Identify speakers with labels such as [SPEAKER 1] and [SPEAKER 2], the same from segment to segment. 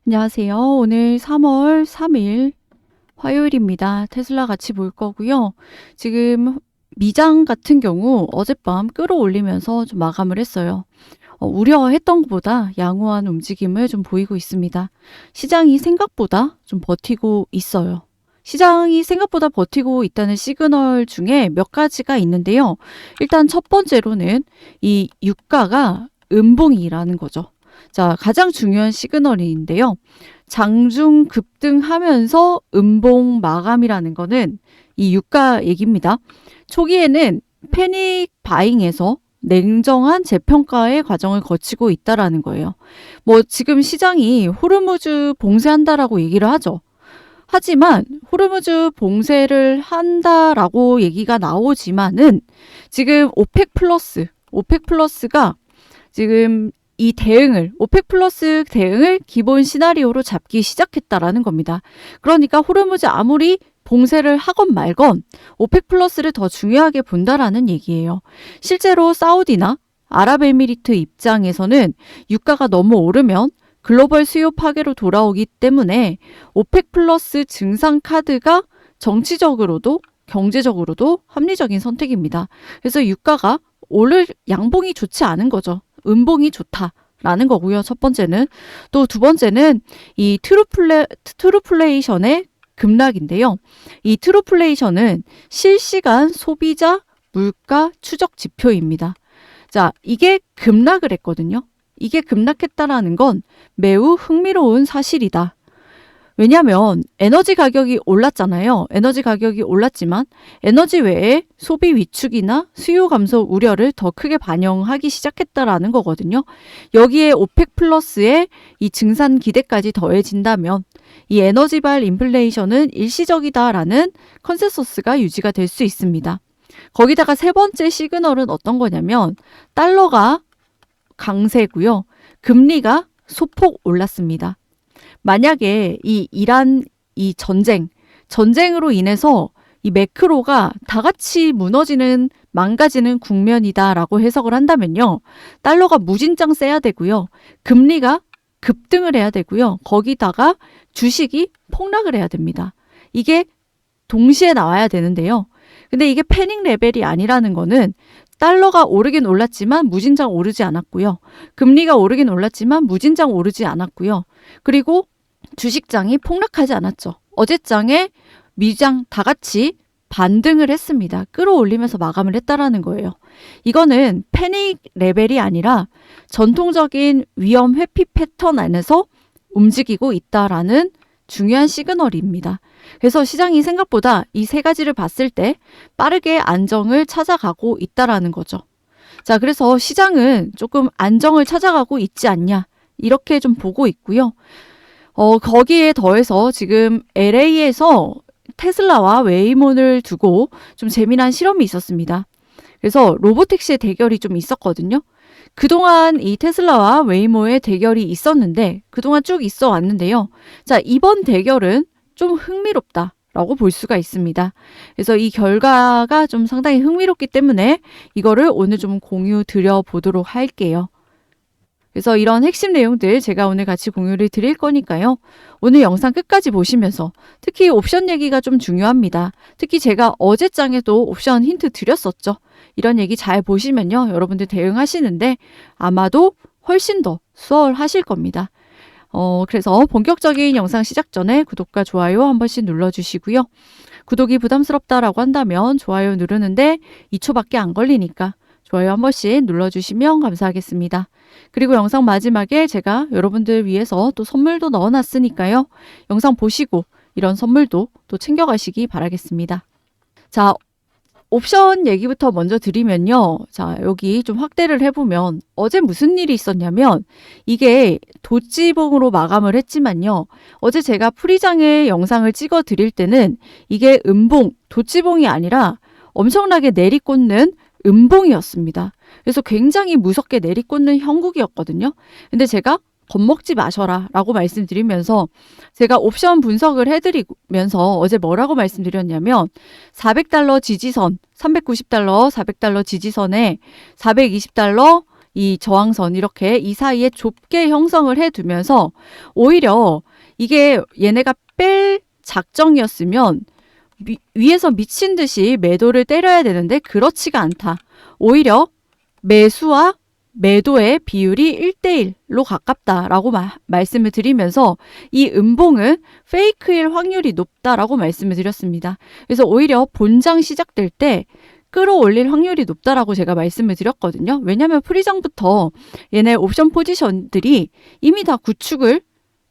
[SPEAKER 1] 안녕하세요. 오늘 3월 3일 화요일입니다. 테슬라 같이 볼 거고요. 지금 미장 같은 경우 어젯밤 끌어올리면서 좀 마감을 했어요. 우려했던 것보다 양호한 움직임을 좀 보이고 있습니다. 시장이 생각보다 좀 버티고 있어요. 시장이 생각보다 버티고 있다는 시그널 중에 몇 가지가 있는데요. 일단 첫 번째로는 이 유가가 음봉이라는 거죠. 자, 가장 중요한 시그널인데요. 장중 급등하면서 음봉 마감이라는 거는 이 유가 얘기입니다. 초기에는 패닉 바잉에서 냉정한 재평가의 과정을 거치고 있다라는 거예요. 뭐 지금 시장이 호르무즈 봉쇄한다라고 얘기를 하죠. 하지만 호르무즈 봉쇄를 한다라고 얘기가 나오지만은 지금 오펙 플러스가 지금 이 대응을, 오펙 플러스 대응을 기본 시나리오로 잡기 시작했다라는 겁니다. 그러니까 호르무즈 아무리 봉쇄를 하건 말건 오펙 플러스를 더 중요하게 본다라는 얘기예요. 실제로 사우디나 아랍에미리트 입장에서는 유가가 너무 오르면 글로벌 수요 파괴로 돌아오기 때문에 오펙 플러스 증상 카드가 정치적으로도 경제적으로도 합리적인 선택입니다. 그래서 유가가 오를 양봉이 좋지 않은 거죠. 음봉이 좋다라는 거고요. 첫 번째는. 또 두 번째는 이 트루플레이션의 급락인데요. 이 트루플레이션은 실시간 소비자 물가 추적 지표입니다. 자, 이게 급락을 했거든요. 이게 급락했다라는 건 매우 흥미로운 사실이다. 왜냐하면 에너지 가격이 올랐잖아요. 에너지 가격이 올랐지만 에너지 외에 소비 위축이나 수요 감소 우려를 더 크게 반영하기 시작했다라는 거거든요. 여기에 오펙 플러스의 이 증산 기대까지 더해진다면 이 에너지발 인플레이션은 일시적이다라는 컨센서스가 유지가 될 수 있습니다. 거기다가 세 번째 시그널은 어떤 거냐면 달러가 강세고요. 금리가 소폭 올랐습니다. 만약에 이 이란 이 전쟁으로 인해서 이 매크로가 다 같이 무너지는 망가지는 국면이다라고 해석을 한다면요. 달러가 무진장 세야 되고요. 금리가 급등을 해야 되고요. 거기다가 주식이 폭락을 해야 됩니다. 이게 동시에 나와야 되는데요. 근데 이게 패닉 레벨이 아니라는 거는 달러가 오르긴 올랐지만 무진장 오르지 않았고요. 금리가 오르긴 올랐지만 무진장 오르지 않았고요. 그리고 주식장이 폭락하지 않았죠. 어제장에 미장 다 같이 반등을 했습니다. 끌어올리면서 마감을 했다라는 거예요. 이거는 패닉 레벨이 아니라 전통적인 위험 회피 패턴 안에서 움직이고 있다라는 중요한 시그널입니다. 그래서 시장이 생각보다 이 세 가지를 봤을 때 빠르게 안정을 찾아가고 있다라는 거죠. 자, 그래서 시장은 조금 안정을 찾아가고 있지 않냐 이렇게 좀 보고 있고요. 거기에 더해서 지금 LA에서 테슬라와 웨이몬을 두고 좀 재미난 실험이 있었습니다. 그래서 로보택시의 대결이 좀 있었거든요. 그동안 이 테슬라와 웨이모의 대결이 있었는데 그동안 쭉 있어 왔는데요. 자, 이번 대결은 좀 흥미롭다라고 볼 수가 있습니다. 그래서 이 결과가 좀 상당히 흥미롭기 때문에 이거를 오늘 좀 공유 드려보도록 할게요. 그래서 이런 핵심 내용들 제가 오늘 같이 공유를 드릴 거니까요. 오늘 영상 끝까지 보시면서 특히 옵션 얘기가 좀 중요합니다. 특히 제가 어제장에도 옵션 힌트 드렸었죠. 이런 얘기 잘 보시면요. 여러분들 대응하시는데 아마도 훨씬 더 수월하실 겁니다. 그래서 본격적인 영상 시작 전에 구독과 좋아요 한 번씩 눌러주시고요. 구독이 부담스럽다라고 한다면 좋아요 누르는데 2초밖에 안 걸리니까 좋아요 한 번씩 눌러주시면 감사하겠습니다. 그리고 영상 마지막에 제가 여러분들 위해서 또 선물도 넣어놨으니까요. 영상 보시고 이런 선물도 또 챙겨가시기 바라겠습니다. 자, 옵션 얘기부터 먼저 드리면요. 자, 여기 좀 확대를 해보면 어제 무슨 일이 있었냐면 이게 도지봉으로 마감을 했지만요. 어제 제가 프리장의 영상을 찍어 드릴 때는 이게 음봉, 도지봉이 아니라 엄청나게 내리꽂는 음봉이었습니다. 그래서 굉장히 무섭게 내리꽂는 형국이었거든요. 근데 제가 겁먹지 마셔라 라고 말씀드리면서 제가 옵션 분석을 해드리면서 어제 뭐라고 말씀드렸냐면 400달러 지지선, 390달러, 400달러 지지선에 420달러 이 저항선 이렇게 이 사이에 좁게 형성을 해두면서 오히려 이게 얘네가 뺄 작정이었으면 위에서 미친 듯이 매도를 때려야 되는데 그렇지가 않다. 오히려 매수와 매도의 비율이 1대1로 가깝다라고 말씀을 드리면서 이 음봉은 페이크일 확률이 높다라고 말씀을 드렸습니다. 그래서 오히려 본장 시작될 때 끌어올릴 확률이 높다라고 제가 말씀을 드렸거든요. 왜냐하면 프리장부터 얘네 옵션 포지션들이 이미 다 구축을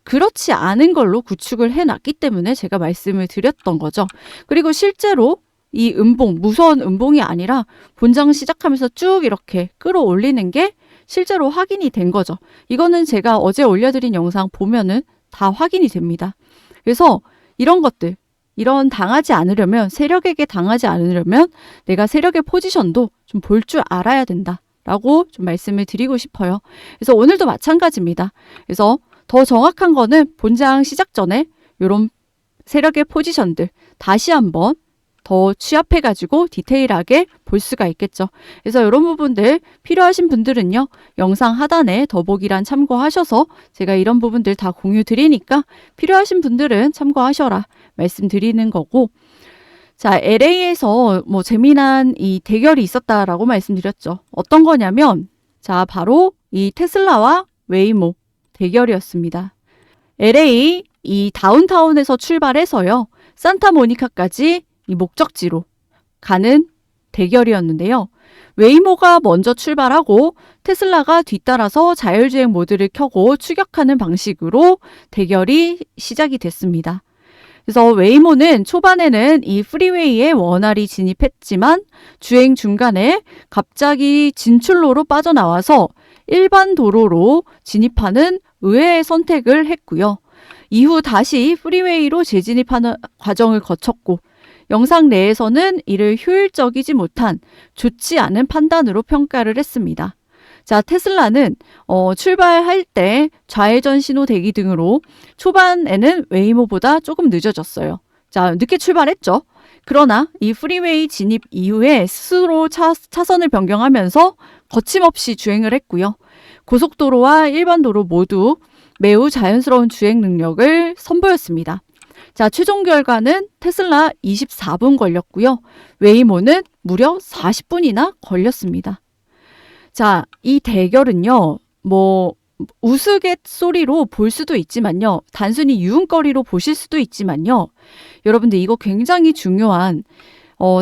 [SPEAKER 1] 그렇지 않은 걸로 구축을 해놨기 때문에 제가 말씀을 드렸던 거죠. 그리고 실제로 이 음봉, 무서운 음봉이 아니라 본장 시작하면서 쭉 이렇게 끌어올리는 게 실제로 확인이 된 거죠. 이거는 제가 어제 올려드린 영상 보면은 다 확인이 됩니다. 그래서 이런 것들, 이런 당하지 않으려면, 세력에게 당하지 않으려면 내가 세력의 포지션도 좀 볼 줄 알아야 된다라고 좀 말씀을 드리고 싶어요. 그래서 오늘도 마찬가지입니다. 그래서 더 정확한 거는 본장 시작 전에 이런 세력의 포지션들 다시 한번 더 취합해가지고 디테일하게 볼 수가 있겠죠. 그래서 이런 부분들 필요하신 분들은요. 영상 하단에 더보기란 참고하셔서 제가 이런 부분들 다 공유 드리니까 필요하신 분들은 참고하셔라 말씀드리는 거고, 자, LA에서 뭐 재미난 이 대결이 있었다라고 말씀드렸죠. 어떤 거냐면 자, 바로 이 테슬라와 웨이모 대결이었습니다. LA 이 다운타운에서 출발해서요. 산타모니카까지 이 목적지로 가는 대결이었는데요. 웨이모가 먼저 출발하고 테슬라가 뒤따라서 자율주행 모드를 켜고 추격하는 방식으로 대결이 시작이 됐습니다. 그래서 웨이모는 초반에는 이 프리웨이에 원활히 진입했지만 주행 중간에 갑자기 진출로로 빠져나와서 일반 도로로 진입하는 의외의 선택을 했고요. 이후 다시 프리웨이로 재진입하는 과정을 거쳤고 영상 내에서는 이를 효율적이지 못한 좋지 않은 판단으로 평가를 했습니다. 자, 테슬라는 출발할 때 좌회전 신호 대기 등으로 초반에는 웨이모보다 조금 늦어졌어요. 자, 늦게 출발했죠. 그러나 이 프리웨이 진입 이후에 스스로 차선을 변경하면서 거침없이 주행을 했고요. 고속도로와 일반 도로 모두 매우 자연스러운 주행 능력을 선보였습니다. 자, 최종 결과는 테슬라 24분 걸렸고요. 웨이모는 무려 40분이나 걸렸습니다. 자, 이 대결은요, 뭐 우스갯소리로 볼 수도 있지만요, 단순히 유흥거리로 보실 수도 있지만요, 여러분들 이거 굉장히 중요한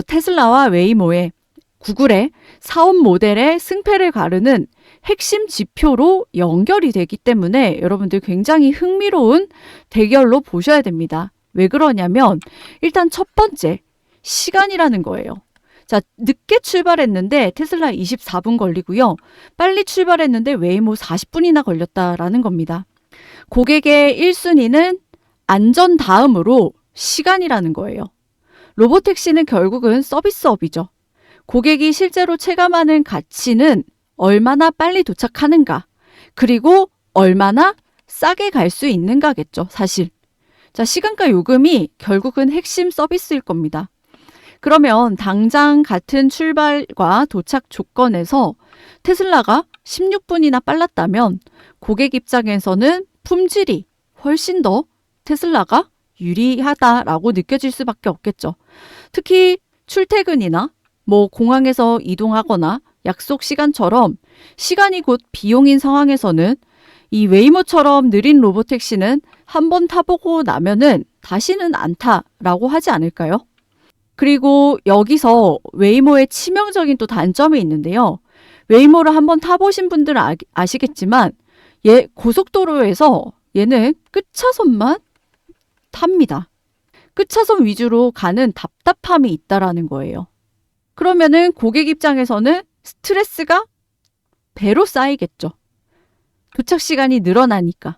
[SPEAKER 1] 테슬라와 웨이모의 구글의 사업 모델의 승패를 가르는 핵심 지표로 연결이 되기 때문에 여러분들 굉장히 흥미로운 대결로 보셔야 됩니다. 왜 그러냐면 일단 첫 번째, 시간이라는 거예요. 자, 늦게 출발했는데 테슬라 24분 걸리고요. 빨리 출발했는데 웨이모 40분이나 걸렸다라는 겁니다. 고객의 1순위는 안전 다음으로 시간이라는 거예요. 로보택시는 결국은 서비스업이죠. 고객이 실제로 체감하는 가치는 얼마나 빨리 도착하는가, 그리고 얼마나 싸게 갈 수 있는가겠죠, 사실. 자, 시간과 요금이 결국은 핵심 서비스일 겁니다. 그러면 당장 같은 출발과 도착 조건에서 테슬라가 16분이나 빨랐다면 고객 입장에서는 품질이 훨씬 더 테슬라가 유리하다라고 느껴질 수밖에 없겠죠. 특히 출퇴근이나 뭐 공항에서 이동하거나 약속 시간처럼 시간이 곧 비용인 상황에서는 이 웨이모처럼 느린 로보택시는 한번 타보고 나면은 다시는 안 타라고 하지 않을까요? 그리고 여기서 웨이모의 치명적인 또 단점이 있는데요. 웨이모를 한번 타보신 분들은 아시겠지만 고속도로에서 얘는 끝차선만 탑니다. 끝차선 위주로 가는 답답함이 있다라는 거예요. 그러면은 고객 입장에서는 스트레스가 배로 쌓이겠죠. 도착 시간이 늘어나니까.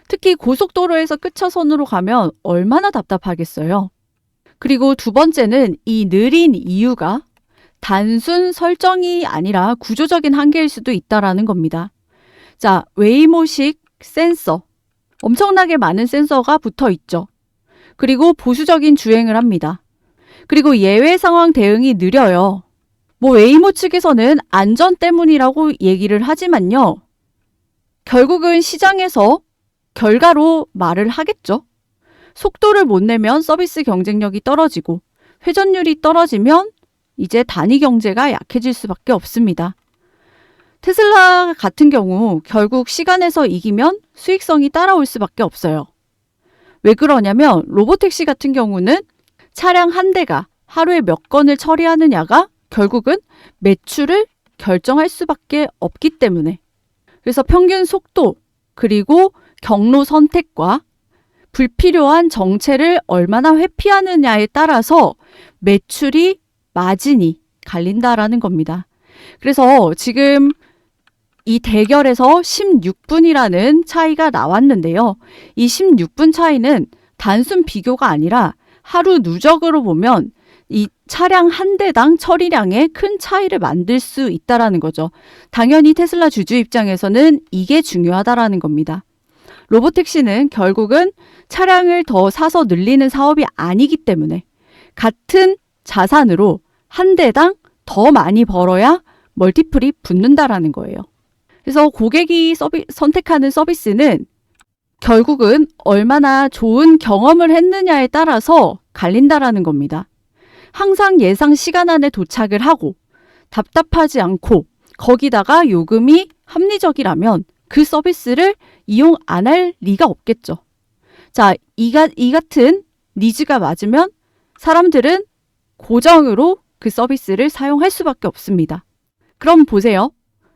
[SPEAKER 1] 특히 고속도로에서 끝차선으로 가면 얼마나 답답하겠어요. 그리고 두 번째는 이 느린 이유가 단순 설정이 아니라 구조적인 한계일 수도 있다라는 겁니다. 자, 웨이모식 센서. 엄청나게 많은 센서가 붙어 있죠. 그리고 보수적인 주행을 합니다. 그리고 예외 상황 대응이 느려요. 뭐 웨이모 측에서는 안전 때문이라고 얘기를 하지만요. 결국은 시장에서 결과로 말을 하겠죠. 속도를 못 내면 서비스 경쟁력이 떨어지고 회전율이 떨어지면 이제 단위 경제가 약해질 수밖에 없습니다. 테슬라 같은 경우 결국 시간에서 이기면 수익성이 따라올 수밖에 없어요. 왜 그러냐면 로보택시 같은 경우는 차량 한 대가 하루에 몇 건을 처리하느냐가 결국은 매출을 결정할 수밖에 없기 때문에 그래서 평균 속도 그리고 경로 선택과 불필요한 정체를 얼마나 회피하느냐에 따라서 매출이 마진이 갈린다라는 겁니다. 그래서 지금 이 대결에서 16분이라는 차이가 나왔는데요. 이 16분 차이는 단순 비교가 아니라 하루 누적으로 보면 이 차량 한 대당 처리량에 큰 차이를 만들 수 있다라는 거죠. 당연히 테슬라 주주 입장에서는 이게 중요하다라는 겁니다. 로보택시는 결국은 차량을 더 사서 늘리는 사업이 아니기 때문에 같은 자산으로 한 대당 더 많이 벌어야 멀티플이 붙는다라는 거예요. 그래서 고객이 선택하는 서비스는 결국은 얼마나 좋은 경험을 했느냐에 따라서 갈린다라는 겁니다. 항상 예상 시간 안에 도착을 하고 답답하지 않고 거기다가 요금이 합리적이라면 그 서비스를 이용 안 할 리가 없겠죠. 자, 이 같은 니즈가 맞으면 사람들은 고정으로 그 서비스를 사용할 수밖에 없습니다. 그럼 보세요.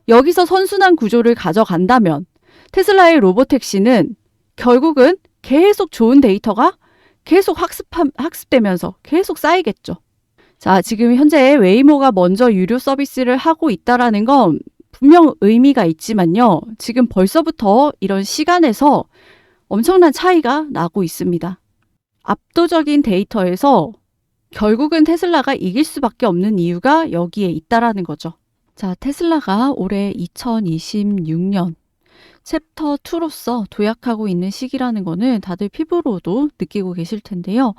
[SPEAKER 1] 여기서 선순환 구조를 가져간다면 테슬라의 로보택시는 결국은 계속 좋은 데이터가 계속 학습되면서 계속 쌓이겠죠. 자, 지금 현재 웨이모가 먼저 유료 서비스를 하고 있다라는 건 분명 의미가 있지만요. 지금 벌써부터 이런 시간에서 엄청난 차이가 나고 있습니다. 압도적인 데이터에서 결국은 테슬라가 이길 수밖에 없는 이유가 여기에 있다라는 거죠. 자, 테슬라가 올해 2026년 챕터 2로서 도약하고 있는 시기라는 거는 다들 피부로도 느끼고 계실 텐데요.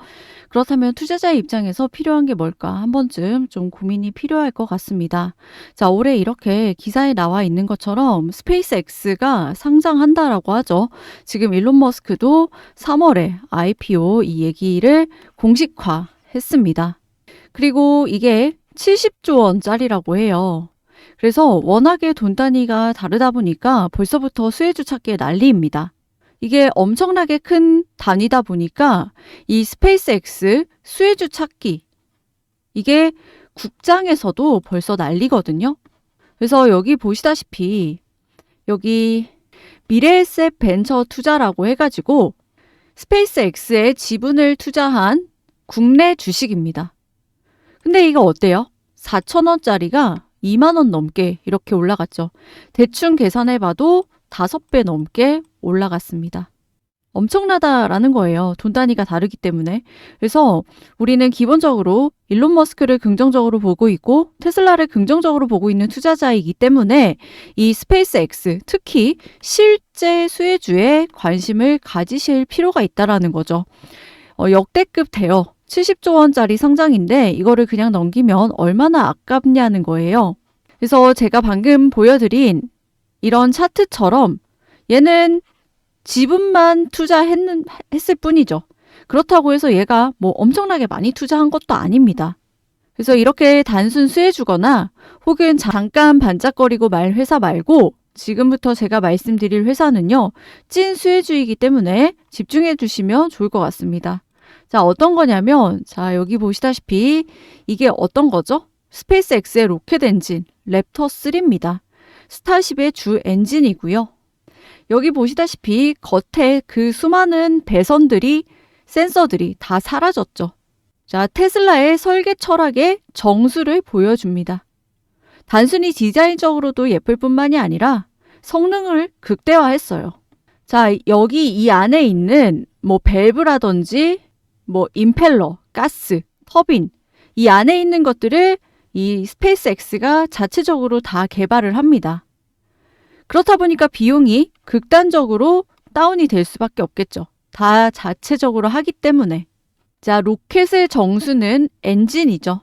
[SPEAKER 1] 그렇다면 투자자의 입장에서 필요한 게 뭘까 한 번쯤 좀 고민이 필요할 것 같습니다. 자, 올해 이렇게 기사에 나와 있는 것처럼 스페이스X가 상장한다라고 하죠. 지금 일론 머스크도 3월에 IPO 이 얘기를 공식화했습니다. 그리고 이게 70조 원짜리라고 해요. 그래서 워낙에 돈 단위가 다르다 보니까 벌써부터 수혜주 찾기에 난리입니다. 이게 엄청나게 큰 단위다 보니까 이 스페이스X 수혜주 찾기 이게 국장에서도 벌써 난리거든요. 그래서 여기 보시다시피 여기 미래에셋 벤처 투자라고 해가지고 스페이스X에 지분을 투자한 국내 주식입니다. 근데 이거 어때요? 4,000원짜리가 2만 원 넘게 이렇게 올라갔죠. 대충 계산해봐도 5배 넘게 올라갔습니다. 엄청나다라는 거예요. 돈 단위가 다르기 때문에. 그래서 우리는 기본적으로 일론 머스크를 긍정적으로 보고 있고 테슬라를 긍정적으로 보고 있는 투자자이기 때문에 이 스페이스X, 특히 실제 수혜주에 관심을 가지실 필요가 있다라는 거죠. 역대급 대여 70조 원짜리 상장인데 이거를 그냥 넘기면 얼마나 아깝냐는 거예요. 그래서 제가 방금 보여드린 이런 차트처럼 얘는 지분만 투자했을 뿐이죠. 그렇다고 해서 얘가 뭐 엄청나게 많이 투자한 것도 아닙니다. 그래서 이렇게 단순 수혜주거나 혹은 잠깐 반짝거리고 말 회사 말고 지금부터 제가 말씀드릴 회사는요. 찐 수혜주이기 때문에 집중해 주시면 좋을 것 같습니다. 자, 어떤 거냐면 자, 여기 보시다시피 이게 어떤 거죠? 스페이스X의 로켓 엔진 랩터 3입니다. 스타쉽의 주 엔진이고요. 여기 보시다시피 겉에 그 수많은 배선들이 센서들이 다 사라졌죠. 자, 테슬라의 설계 철학의 정수를 보여줍니다. 단순히 디자인적으로도 예쁠 뿐만이 아니라 성능을 극대화했어요. 자, 여기 이 안에 있는 뭐 밸브라든지 뭐 임펠러, 가스, 터빈 이 안에 있는 것들을 이 스페이스X가 자체적으로 다 개발을 합니다. 그렇다 보니까 비용이 극단적으로 다운이 될 수밖에 없겠죠. 다 자체적으로 하기 때문에. 자, 로켓의 정수는 엔진이죠.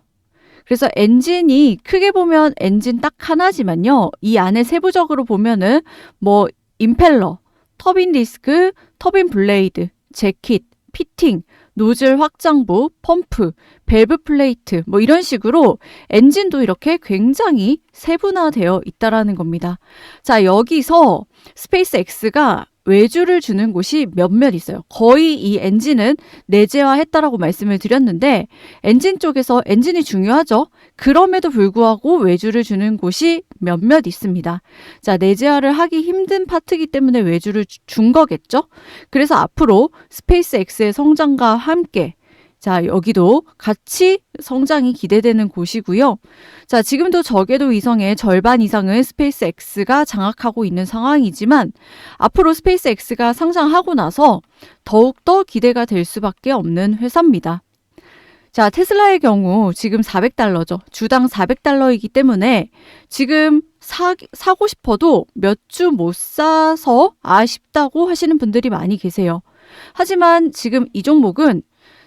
[SPEAKER 1] 그래서 엔진이 크게 보면 엔진 딱 하나지만요. 이 안에 세부적으로 보면은 뭐 임펠러, 터빈 디스크, 터빈 블레이드, 재킷, 피팅, 노즐 확장부, 펌프, 밸브 플레이트 뭐 이런 식으로 엔진도 이렇게 굉장히 세분화되어 있다라는 겁니다. 자, 여기서 스페이스 X가 외주를 주는 곳이 몇몇 있어요. 거의 이 엔진은 내재화했다라고 말씀을 드렸는데 엔진 쪽에서 엔진이 중요하죠. 그럼에도 불구하고 외주를 주는 곳이 몇몇 있습니다. 자, 내재화를 하기 힘든 파트이기 때문에 외주를 준 거겠죠. 그래서 앞으로 스페이스 X의 성장과 함께 자, 여기도 같이 성장이 기대되는 곳이고요. 자, 지금도 저궤도 위성의 절반 이상을 스페이스 X가 장악하고 있는 상황이지만 앞으로 스페이스 X가 상장하고 나서 더욱더 기대가 될 수밖에 없는 회사입니다. 자, 테슬라의 경우 지금 $400죠. 주당 $400이기 때문에 지금 사고 싶어도 몇 주 못 사서 아쉽다고 하시는 분들이 많이 계세요. 하지만 지금 이 종목은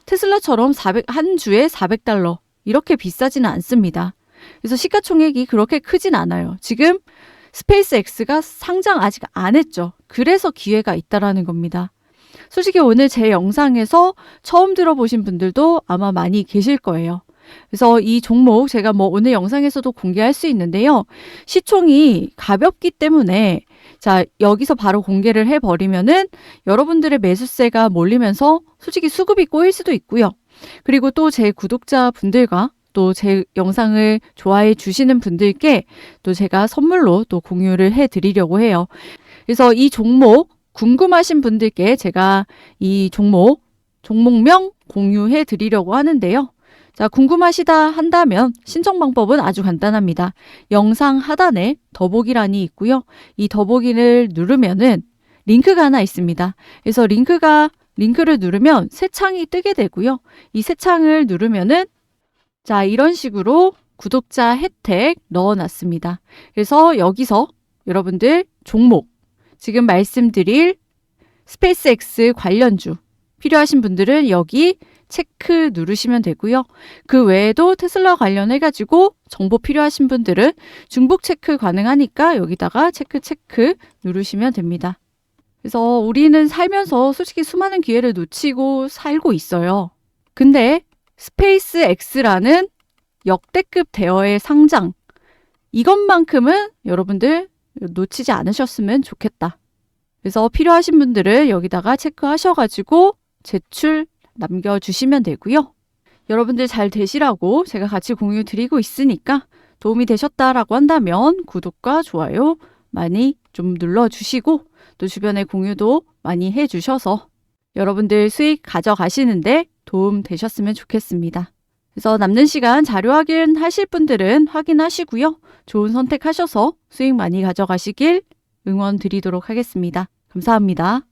[SPEAKER 1] 테슬라처럼 한 주에 $400 이렇게 비싸지는 않습니다. 그래서 시가총액이 그렇게 크진 않아요. 지금 스페이스 X가 상장 아직 안 했죠. 그래서 기회가 있다라는 겁니다. 솔직히 오늘 제 영상에서 처음 들어보신 분들도 아마 많이 계실 거예요. 그래서 이 종목 제가 뭐 오늘 영상에서도 공개할 수 있는데요. 시총이 가볍기 때문에 자, 여기서 바로 공개를 해버리면은 여러분들의 매수세가 몰리면서 솔직히 수급이 꼬일 수도 있고요. 그리고 또 제 구독자분들과 또 제 영상을 좋아해 주시는 분들께 또 제가 선물로 또 공유를 해드리려고 해요. 그래서 이 종목 궁금하신 분들께 제가 이 종목명 공유해 드리려고 하는데요. 자, 궁금하시다 한다면 신청 방법은 아주 간단합니다. 영상 하단에 더보기란이 있고요. 이 더보기를 누르면은 링크가 하나 있습니다. 그래서 링크를 누르면 새 창이 뜨게 되고요. 이 새 창을 누르면은 자, 이런 식으로 구독자 혜택 넣어놨습니다. 그래서 여기서 여러분들 종목 지금 말씀드릴 스페이스 X 관련주 필요하신 분들은 여기 체크 누르시면 되고요. 그 외에도 테슬라 관련해가지고 정보 필요하신 분들은 중복 체크 가능하니까 여기다가 체크 누르시면 됩니다. 그래서 우리는 살면서 솔직히 수많은 기회를 놓치고 살고 있어요. 근데 스페이스 X라는 역대급 대어의 상장 이것만큼은 여러분들 놓치지 않으셨으면 좋겠다. 그래서 필요하신 분들은 여기다가 체크하셔가지고 제출 남겨주시면 되고요. 여러분들 잘 되시라고 제가 같이 공유 드리고 있으니까 도움이 되셨다라고 한다면 구독과 좋아요 많이 좀 눌러주시고 또 주변에 공유도 많이 해주셔서 여러분들 수익 가져가시는데 도움 되셨으면 좋겠습니다. 그래서 남는 시간 자료 확인하실 분들은 확인하시고요. 좋은 선택하셔서 수익 많이 가져가시길 응원 드리도록 하겠습니다. 감사합니다.